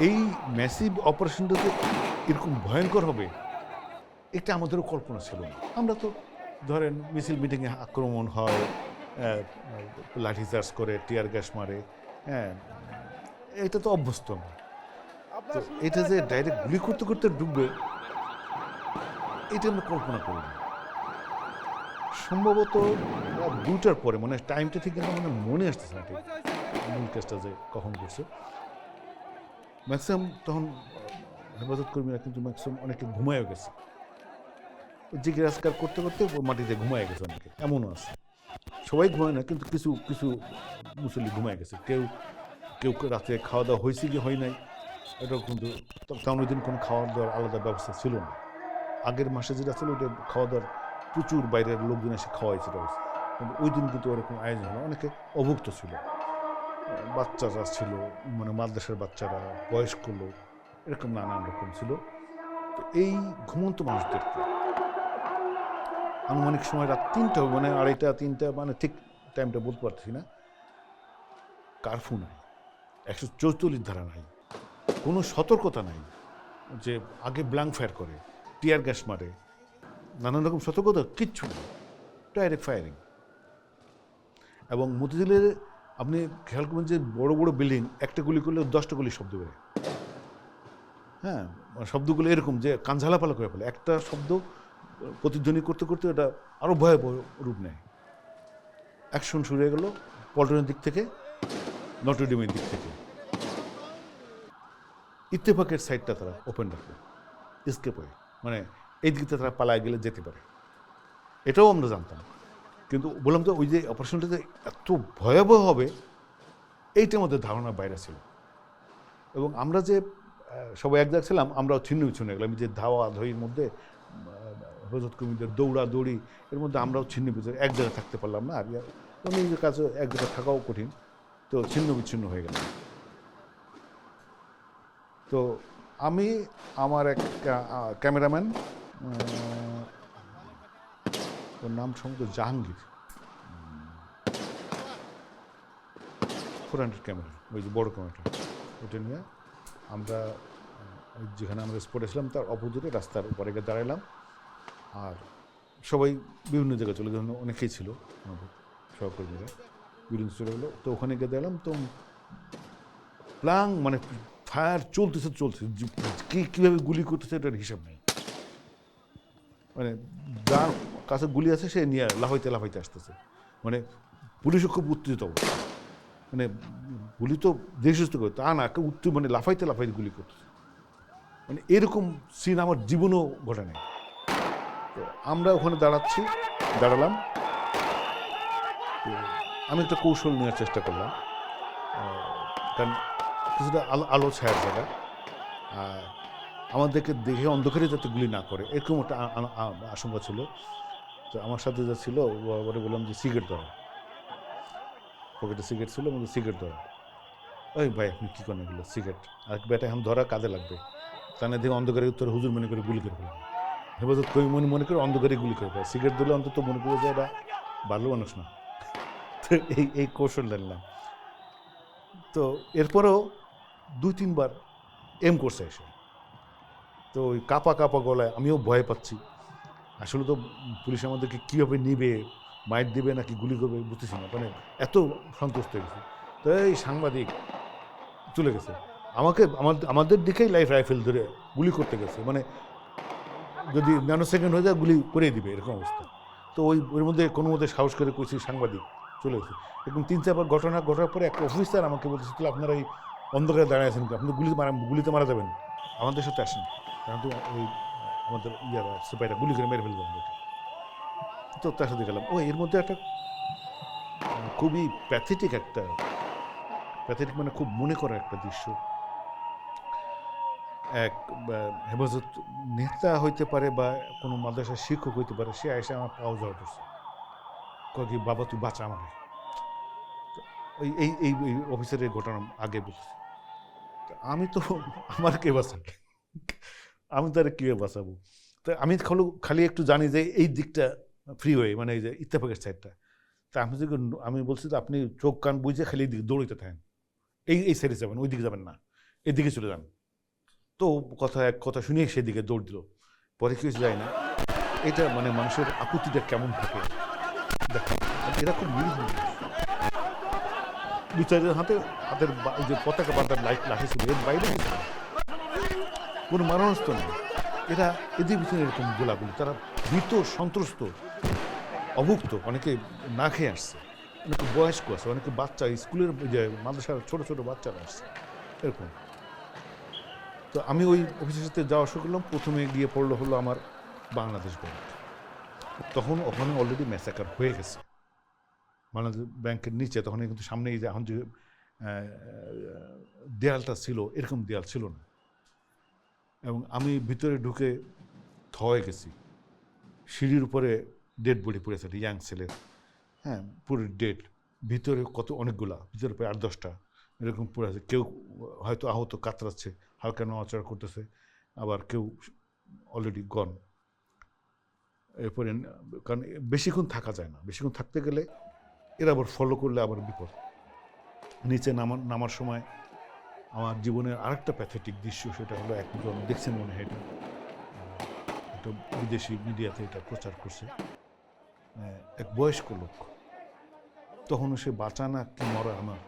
এই ম্যাসিভ অপারেশনটা যে এরকম ভয়ঙ্কর হবে এটা আমাদেরও কল্পনা ছিল না। আমরা তো ধরেন মিছিল মিটিংয়ে আক্রমণ হয়, লাঠিচার্জ করে, টিয়ার গ্যাস মারে, হ্যাঁ, এটা তো অভ্যস্ত আমরা। তো এটা যে ডাইরেক্ট গুলি করতে করতে ঢুকবে এটা আমরা কল্পনা করিনি। সম্ভবত রাত ২টার পরে, মানে টাইমটা ঠিক কিন্তু মানে মনে আসতেছে না ঠিক মূল কেসটা যে কখন করছে। ম্যাক্সিমাম তখন হেফাজত কর্মীরা কিন্তু ম্যাক্সিমাম অনেকে ঘুমায়ও গেছে, জিজ্ঞাসকার করতে করতে মাটিতে ঘুমায় গেছে, অনেকে এমনও আছে। সবাই ঘুমায় না, কিন্তু কিছু কিছু মুসল্লি ঘুমায় গেছে। কেউ কেউ রাতে খাওয়া দাওয়া হয়েছে কি হয় নাই এটাও কিন্তু, তখন ওই দিন কোনো খাওয়া দাওয়ার আলাদা ব্যবস্থা ছিল না। আগের মাসে যেটা ছিল ওইটা খাওয়া দাওয়ার প্রচুর বাইরের লোকজন এসে খাওয়াইছিল, কিন্তু ওই দিন কিন্তু ওরকম আয়োজন হলো। অনেকে অভুক্ত ছিল, বাচ্চারা ছিল, মানে মাদ্রাসার বাচ্চারা, বয়স্ক লোক, এরকম নানান রকম ছিল। তো এই ঘুমন্ত মানুষদেরকে আনুমানিক সময় রাত ৩টা, মানে ২:৩০ ৩টা, মানে ঠিক টাইমটা বলতে পারছি না, কারফিউ নাই, ১৪৪ ধারা নাই, কোনো সতর্কতা নাই যে আগে ব্ল্যাঙ্ক ফায়ার করে, টিয়ার গ্যাস মারে, নানান রকম সতর্কতা কিচ্ছু নেই, ডাইরেক্ট ফায়ারিং। এবং মতিঝিলের আপনি খেয়াল করবেন যে বড় বড় বিল্ডিং, একটা গুলি করলে 10টা গুলি শব্দ বেরোয়। হ্যাঁ, শব্দগুলো এরকম যে কান ঝালাপালা করে ফেলে, একটা শব্দ প্রতিধ্বনি করতে করতে এটা আরও ভয়াবহ রূপ নেয়। অ্যাকশন শুরু হয়ে গেল পল্টনের দিক থেকে, নটরডেমের দিক থেকে। ইত্তেফাকের সাইডটা তারা ওপেন রাখবে, এসকেপ হয়ে, মানে এই দিকটা তারা পালায় গেলে যেতে পারে, এটাও আমরা জানতাম। কিন্তু বললাম তো ওই যে অপারেশনটা যে এত ভয়াবহ হবে এইটার মধ্যে ধারণার বাইরে ছিল। এবং আমরা যে সবাই এক জায়গায় ছিলাম, আমরাও ছিন্ন বিচ্ছিন্ন গেলাম, যে ধাওয়া ধইয়ের মধ্যে হেফাজত কর্মীদের দৌড়া দৌড়ি, এর মধ্যে আমরাও ছিন্ন বিচ্ছিন্ন, এক জায়গায় থাকতে পারলাম না। আর নিজের কাছে এক জায়গায় থাকাও কঠিন, তো ছিন্ন বিচ্ছিন্ন হয়ে গেলাম। তো আমি, আমার এক ক্যামেরাম্যান, ওর নাম সম্ভবত জাহাঙ্গীর, 400 ক্যামেরা, ওই যে বড় ক্যামেরাটা, ওটা নিয়ে আমরা যেখানে আমরা স্পটে ছিলাম তার অপোজিটে রাস্তার উপরে গিয়ে দাঁড়ালাম। আর সবাই বিভিন্ন জায়গায় চলে গেল, অনেকেই ছিল আমাদের সহকর্মীরা, বিভিন্ন চলে গেলো। তো ওখানে গিয়ে দাঁড়ালাম, তো প্লাং মানে ফায়ার চলতেছে, কীভাবে গুলি করতেছে এটার হিসাব নেই। মানে যার কাছে গুলি আছে সে নিয়ে লাফাইতে লাফাইতে আসতেছে, মানে পুলিশও খুব উত্তেজিত অবস্থা, মানে গুলি তো দেশস্থ করে তা না, মানে লাফাইতে লাফাইতে গুলি করতেছে, মানে এরকম সিন আমার জীবনেও ঘটে নাই। তো আমরা ওখানে দাঁড়ালাম, আমি একটা কৌশল নেওয়ার চেষ্টা করলাম, কারণ কিছুটা আলো ছায়ার জায়গা, আমাদেরকে দেখে অন্ধকারে যাতে গুলি না করে এরকম একটা আশঙ্কা ছিল। তো আমার সাথে যা ছিল ওরে বললাম যে সিগারেট ধরা, পকেটে সিগারেট ছিল, আমাদের সিগারেট ধরা। ওই ভাই আপনি কী করেন এগুলো, সিগারেট আর বেটা এখন ধরা কাজে লাগবে, তা না দেখে অন্ধকারে উত্তর হুজুর মনে করে গুলি করে ফেলবে, হেফাজত কই মনে করে অন্ধকারে গুলি করে ফেলে, সিগারেট দিলে অন্তত মনে করে যে এরা ভালো মানুষ না। তো এই কৌশলটা নিলাম। তো এরপরেও ২-৩ বার এম করছে এসে, তো ওই কাপা কাপা গলায় আমিও ভয় পাচ্ছি। আসলে তো পুলিশ আমাদেরকে কীভাবে নিবে, মাইর দিবে নাকি গুলি করবে বুঝতেছি না, মানে এত সন্তুষ্ট হয়ে গেছি। তো এই সাংবাদিক চলে গেছে, আমাদের দিকেই লাইফ রাইফেল ধরে গুলি করতে গেছে, মানে যদি ন্যানো সেকেন্ড হয়ে যায় গুলি করেই দিবে এরকম অবস্থা। তো ওর মধ্যে কোনো মধ্যে সাহস করে কইছি সাংবাদিক চলে গেছে। এরকম ৩-৪ বার ঘটনা ঘটার পরে একটা অফিসার আমাকে বলতেছে, তাহলে আপনারা এই অন্ধকারে দাঁড়িয়ে আছেন, আপনি গুলিতে মারা যাবেন, আমাদের সাথে আসেন, কারণ তো ওই আমাদের ইয়ারা সিপাহীরা গুলি করে মেরে ফেলবে আমাদেরকে। তো তার সাথে গেলাম। এর মধ্যে একটা খুবই প্যাথেটিক মানে খুব মনে করা একটা দৃশ্য। এক হেফাজত নেতা হইতে পারে বা কোনো মাদ্রাসার শিক্ষক হইতে পারে, সে এসে আমার পাও জড় ধরছে, কয় কি বাবা তুই বাঁচা আমাকে। এই অফিসারের ঘটনা আগে বলছি, আমি তো আমার কে বাঁচাবে, আমি তারা কীভাবে বাঁচাবো। তো আমি খালি একটু জানি যে এই দিকটা ফ্রি হয়ে, মানে এই যে ইত্তেফাকের সাইডটা, তা আমি বলছি যে আপনি চোখ কান বুঝে খালি এই দিকে দৌড়িতে থাকেন, এই সাইডে যাবেন, ওই দিকে যাবেন না, এদিকে চলে যান। তো কথা শুনে সেদিকে দৌড় দিল। পরে কি হয়েছে যায় না, এটা মানে মানুষের আপত্তিটা কেমন থাকে দেখো। এরা খুব নিরীহ মানুষ। বিচারের হাতের যে পতাকা বাঁধার লাঠি ছিল, এর বাইরে কিছু না, কোনো মারণাস্ত্র নেই। এরা এদের ভিতরে এরকম গোলাগুলি, তারা ভীত, সন্ত্রস্ত, অভুক্ত, অনেকে না খেয়ে আসছে, অনেকে বয়স্ক আছে, অনেকে বাচ্চা স্কুলের যে মাদ্রাসার ছোট ছোট বাচ্চারা আসছে এরকম। তো আমি ওই অফিসের সাথে যাওয়া শুরু করলাম। প্রথমে গিয়ে হলো আমার বাংলাদেশ ব্যাংক। তখন ওখানে অলরেডি ম্যাসাকার হয়ে গেছে বাংলাদেশ ব্যাংকের নিচে। তখন কিন্তু সামনে এখন যে দেয়ালটা ছিল, এরকম দেয়াল ছিল না। এবং আমি ভিতরে ঢুকে হয়ে গেছি। সিঁড়ির উপরে ডেড বডি পড়েছে, একটা ইয়াং ছেলের, হ্যাঁ, পুরো ডেড। ভিতরে অনেকগুলা, ভিতরে প্রায় 8-10টা এরকম পড়ে আছে। কেউ হয়তো আহত কাতরাচ্ছে, হালকা নড়াচড়া করতেছে, আবার কেউ অলরেডি গন। এরপরে কারণ বেশিক্ষণ থাকা যায় না, বেশিক্ষণ থাকতে গেলে এরা আবার ফলো করলে আবার বিপদ। নিচে নামার সময় আমার জীবনের আরেকটা প্যাথেটিক দৃশ্য, সেটা হলো একজন দেখছেন মনে হয়, এটা একটা বিদেশি মিডিয়াতে এটা প্রচার করছে। এক বয়স্ক লোক, তখনও সে বাঁচা না কি মরা আমার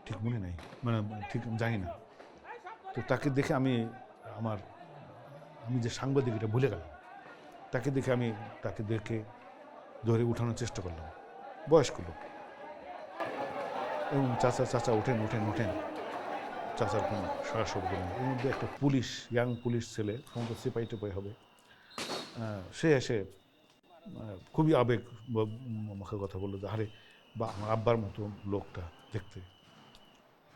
ঠিক মনে নাই, মানে ঠিক জানি না। তো তাকে দেখে আমি যে সাংবাদিক, এটা ভুলে গেলাম। তাকে দেখে ধরে উঠানোর চেষ্টা করলাম, বয়স্ক লোক। এবং চাচা ওঠেন। চাচার কোনো সারা শব্দ নেই। এর মধ্যে একটা পুলিশ, ইয়াং পুলিশ ছেলে, সম্ভবত সিপাহি টিপাহি হবে, সে এসে খুবই আবেগ মুখে কথা বললো যে আরে বা আমার আব্বার মতো লোকটা দেখতে।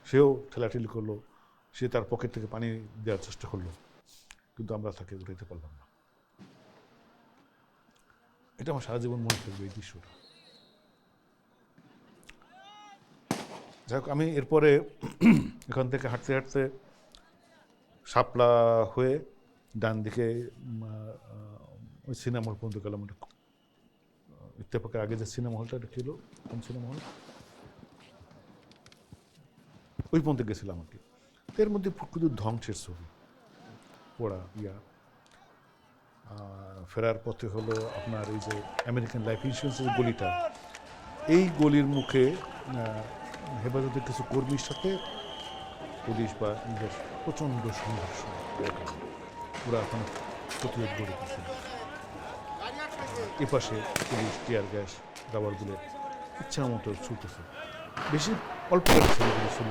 সেও ঠেলাঠেলি করলো, সে তার পকেট থেকে পানি দেওয়ার চেষ্টা করলো, কিন্তু আমরা তাকে উঠাইতে পারলাম না। এটা আমার সারা জীবন মনে থাকবে, এই দৃশ্যটা। যাই হোক, আমি এরপরে এখান থেকে হাঁটতে শাপলা হয়ে ডান দিকে ওই সিনেমা হল পর্যন্ত গেলাম। ওটা ইত্তেফাকের আগে যে সিনেমা হলটা, এটা ছিল কোন সিনেমা হল, ওই পর্যন্ত গেছিলাম আর কি। এর মধ্যে প্রকৃত ধ্বংসের ছবি পড়া ফেরার পথে হলো আপনার এই যে আমেরিকান লাইফ ইন্স্যুরেন্সের গলিটা, এই গলির মুখে হেফাজতের কিছু কর্মীর সাথে পুলিশ বা ইংরেজ প্রচণ্ড সংঘর্ষ, ওরা এখন প্রতিরোধ গড়ে দিচ্ছে। এপাশে police tear gas, rubber bullet ইচ্ছা মতো ছুটতেছে। বেশি অল্প ছেলেগুলো ছিল।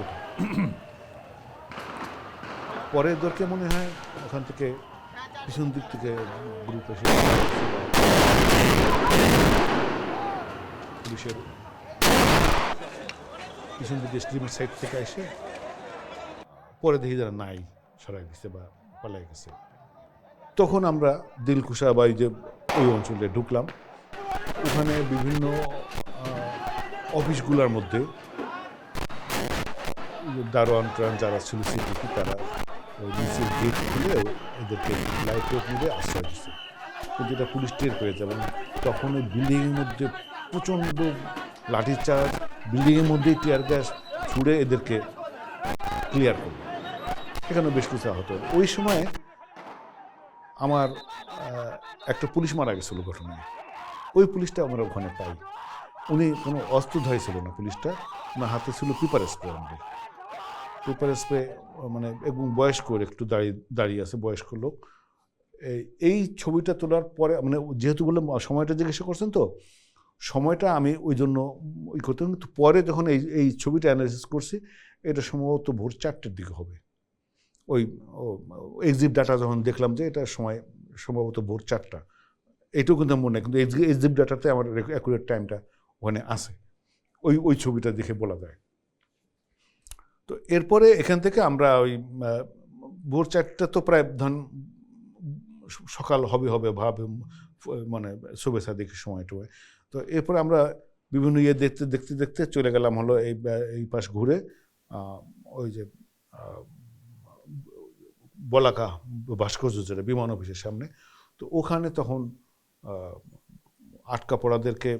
পরে দরকে মনে হয় ওখান থেকে পিছন দিক থেকে গ্রুপ এসে পুলিশের পিছন দিকে স্ট্রিমের সাইড থেকে এসে পরে দেখি যারা নাই, সরাই দিচ্ছে বা পালাই গেছে। তখন আমরা দিলকুশা বা এই যে ওই অঞ্চলে ঢুকলাম। ওখানে বিভিন্ন অফিসগুলোর মধ্যে দারোয়ান যারা ছিল সিকিউরিটি, তারা ওই নিচের গেট খুলে এদেরকে লাইফ মিলে আশ্রয় দিচ্ছে। কিন্তু এটা পুলিশ টের পেয়ে যাবে। তখন ওই বিল্ডিংয়ের মধ্যে প্রচণ্ড লাঠিচার্জ, বিল্ডিংয়ের মধ্যেই টিয়ার গ্যাস ছুড়ে এদেরকে ক্লিয়ার করবে। এখানে বেশ কিছু আহত। ওই সময় আমার একটা পুলিশ মারা গেছিল ঘটনায়। ওই পুলিশটা আমরা ওখানে পাই। উনি কোনো অস্ত্রধারী ছিল না, পুলিশটা ওনার হাতে ছিল পেপার স্প্রে। আমাদের পেপার স্প্রে, মানে এবং বয়স্ক, একটু দাঁড়িয়ে আছে বয়স্ক লোক। এই ছবিটা তোলার পরে, মানে যেহেতু বললাম সময়টা জিজ্ঞাসা করছেন, তো সময়টা আমি ওই জন্য ওই করতাম। কিন্তু পরে যখন এই ছবিটা অ্যানালাইসিস করছি, এটা সম্ভবত ভোর 4টের দিকে হবে। ওই এক্সিট ডাটা যখন দেখলাম যে এটা সময় সম্ভবত ভোর 4টা, এটাও কিন্তু মনে হয়, কিন্তু এক্সিট ডাটাতে আমার অ্যাকুরেট টাইমটা ওখানে আছে, ওই ছবিটা দেখে বলা যায়। তো এরপরে এখান থেকে আমরা ওই ভোর 4টা তো প্রায় সকাল হবে ভাবে, মানে শুভেচ্ছা দেখি সময়টা। তো এরপরে আমরা বিভিন্ন দেখতে চলে গেলাম হলো এই পাশ ঘুরে ওই যে বলাকা ভাস্কর্য, যেটা বিমান অফিসের সামনে। তো ওখানে তখন আটকা পড়াদেরকে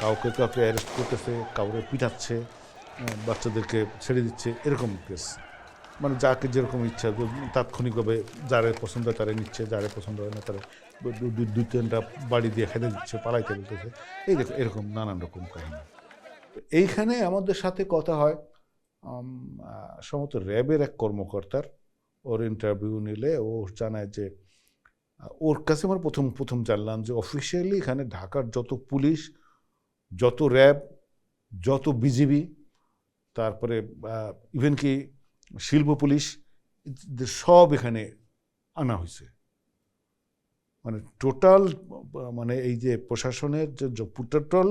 কাউকে অ্যারেস্ট করতেছে, কাউকে পিটাচ্ছে, বাচ্চাদেরকে ছেড়ে দিচ্ছে, এরকম কেস। মানে যাকে যেরকম ইচ্ছা তাৎক্ষণিকভাবে যারে পছন্দ হয় তারা নিচ্ছে, যারে পছন্দ হয় না তারা দুই তিনটা বাড়ি দিয়ে খেতে দিচ্ছে, পালাইতে দিতেছে, এই দেখো এরকম নানান রকম কাহিনী। তো এইখানে আমাদের সাথে কথা হয় সম্ভবত র্যাবের এক কর্মকর্তার। ওর ইন্টারভিউ নিলে ও জানায় যে ওর কাছে আমার প্রথম জানলাম যে অফিসিয়ালি এখানে ঢাকার যত পুলিশ, যত র্যাব, যত বিজিবি, তারপরে ইভেন কি শিল্প পুলিশ, সব এখানে আনা হয়েছে। মানে টোটাল, মানে এই যে প্রশাসনের যে টোটাল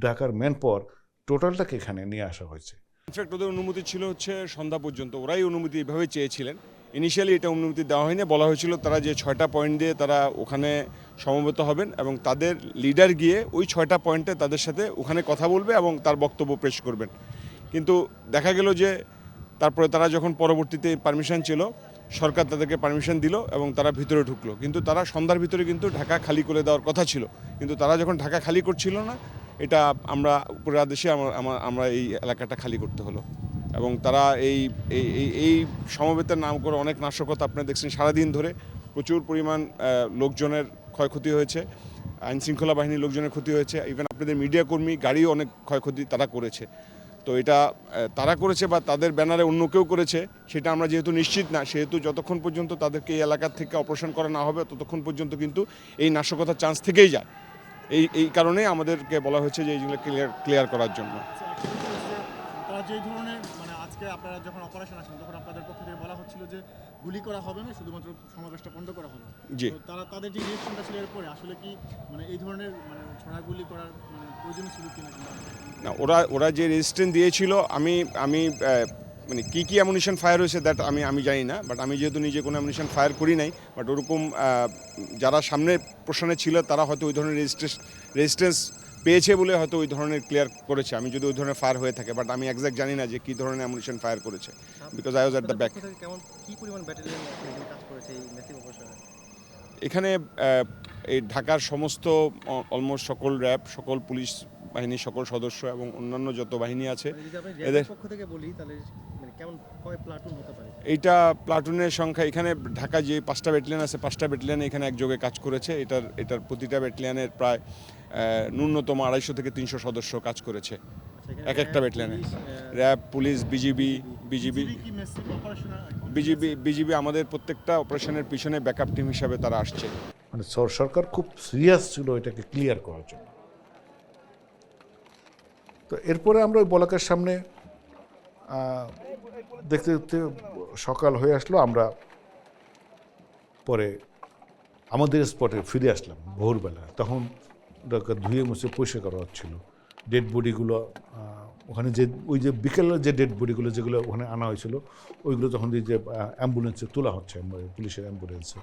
ঢাকার ম্যান পাওয়ার টোটালটাকে এখানে নিয়ে আসা হয়েছে। ইনফ্যাক্ট ওদের অনুমতি ছিল হচ্ছে সন্ধ্যা পর্যন্ত, ওরাই অনুমতি এইভাবে চেয়েছিলেন। ইনিশিয়ালি এটা অনুমতি দেওয়া হয়নি, বলা হয়েছিল তারা যে 6টা পয়েন্ট দিয়ে তারা ওখানে সমবেত হবেন এবং তাদের লিডার গিয়ে ওই 6টা পয়েন্টে তাদের সাথে ওখানে কথা বলবে এবং তার বক্তব্য পেশ করবেন। কিন্তু দেখা গেল যে তারপরে তারা যখন পরবর্তীতে পারমিশন ছিল, সরকার তাদেরকে পারমিশন দিল এবং তারা ভিতরে ঢুকলো, কিন্তু তারা সন্ধ্যার ভিতরে কিন্তু ঢাকা খালি করে দেওয়ার কথা ছিল। কিন্তু তারা যখন ঢাকা খালি করছিল না, এটা আমরা উপরের আদেশে আমরা এই এলাকাটা খালি করতে হলো। এবং তারা এই এই সমবেতের নাম করে অনেক নাশকতা আপনারা দেখছেন, সারাদিন ধরে প্রচুর পরিমাণ লোকজনের ক্ষয়ক্ষতি হয়েছে, আইনশৃঙ্খলা বাহিনীর লোকজনের ক্ষতি হয়েছে, ইভেন আপনাদের মিডিয়া কর্মী গাড়িও অনেক ক্ষয়ক্ষতি তারা করেছে। তো এটা তারা করেছে বা তাদের ব্যানারে অন্য কেউ করেছে সেটা আমরা যেহেতু নিশ্চিত না, সেহেতু যতক্ষণ পর্যন্ত তাদেরকে এই এলাকার থেকে অপারেশন করা না হবে ততক্ষণ পর্যন্ত কিন্তু এই নাশকতার চান্স থেকেই যায়। এই কারণে আমাদেরকে বলা হয়েছে যে এইগুলো ক্লিয়ার করার জন্য। তারা যে ধরনের, মানে আজকে আপনারা যখন অপারেশন আসেন তখন আপনাদের পক্ষ থেকে বলা হচ্ছিল যে গুলি করা হবে না, শুধুমাত্র সমাবেশটা বন্ধ করা হবে। জি, তারা তাদের যে রিয়েকশনটা ছিল এরপরে আসলে কি মানে এই ধরনের মানে ছড়াগুলি করার মানে প্রয়োজন ছিল কিনা? না, ওরা যে রেজিস্ট্যান্স দিয়েছিল, আমি মানে কী অ্যামুনিশন ফায়ার হয়েছে দ্যাট আমি জানি না, বাট আমি যেহেতু নিজে কোনো অ্যামুনিশন ফায়ার করি নাই, বাট ওরকম যারা সামনে প্রশ্নে ছিল তারা হয়তো ওই ধরনের রেজিস্ট্যান্স পেয়েছে বলে হয়তো ওই ধরনের ক্লিয়ার করেছে। আমি যদি ওই ধরনের ফায়ার হয়ে থাকে, বাট আমি এক্স্যাক্ট জানি না যে কী ধরনের অ্যামুনিশন ফায়ার করেছে, because I was at the back. কেমন কি পরিমাণ ব্যাটালিয়ন কাজ করেছে এই ম্যাসিভ অপারেশনে? এখানে এই ঢাকার সমস্ত অলমোস্ট সকল র্যাব, সকল পুলিশ বাহিনীর সকল সদস্য এবং অন্যান্য যত বাহিনী আছে এদের পক্ষ থেকে বলি তাহলে মানে কেমন কয় প্লাটুন হতে পারে? এইটা প্লাটুনের সংখ্যা, এখানে ঢাকা যে 5টা ব্যাটালিয়ন আছে, 5টা ব্যাটালিয়ন এখানে একযোগে কাজ করেছে। এটার প্রতিটা ব্যাটালিয়নের প্রায় ন্যূনতম 250 থেকে 300 সদস্য কাজ করেছে এক একটা ব্যাটালিয়নে। র্যাব, পুলিশ, বিজিবি আমাদের প্রত্যেকটা অপারেশনের পিছনে ব্যাকআপ টিম হিসাবে তারা আসছে। মানে সরকার খুব সিরিয়াস ছিল এটাকে ক্লিয়ার করার জন্য। তো এরপরে আমরা ওই বলাকের সামনে দেখতে দেখতে সকাল হয়ে আসলো। আমরা পরে আমাদের স্পটে ফিরে আসলাম ভোরবেলা। তখন ওটাকে ধুয়ে মুছে পরিষ্কার করা হচ্ছিল। ডেড বডিগুলো ওখানে ওই যে বিকেলের যে ডেড বডিগুলো যেগুলো ওখানে আনা হয়েছিল ওইগুলো তখন যে অ্যাম্বুলেন্সে তোলা হচ্ছে, পুলিশের অ্যাম্বুলেন্সে।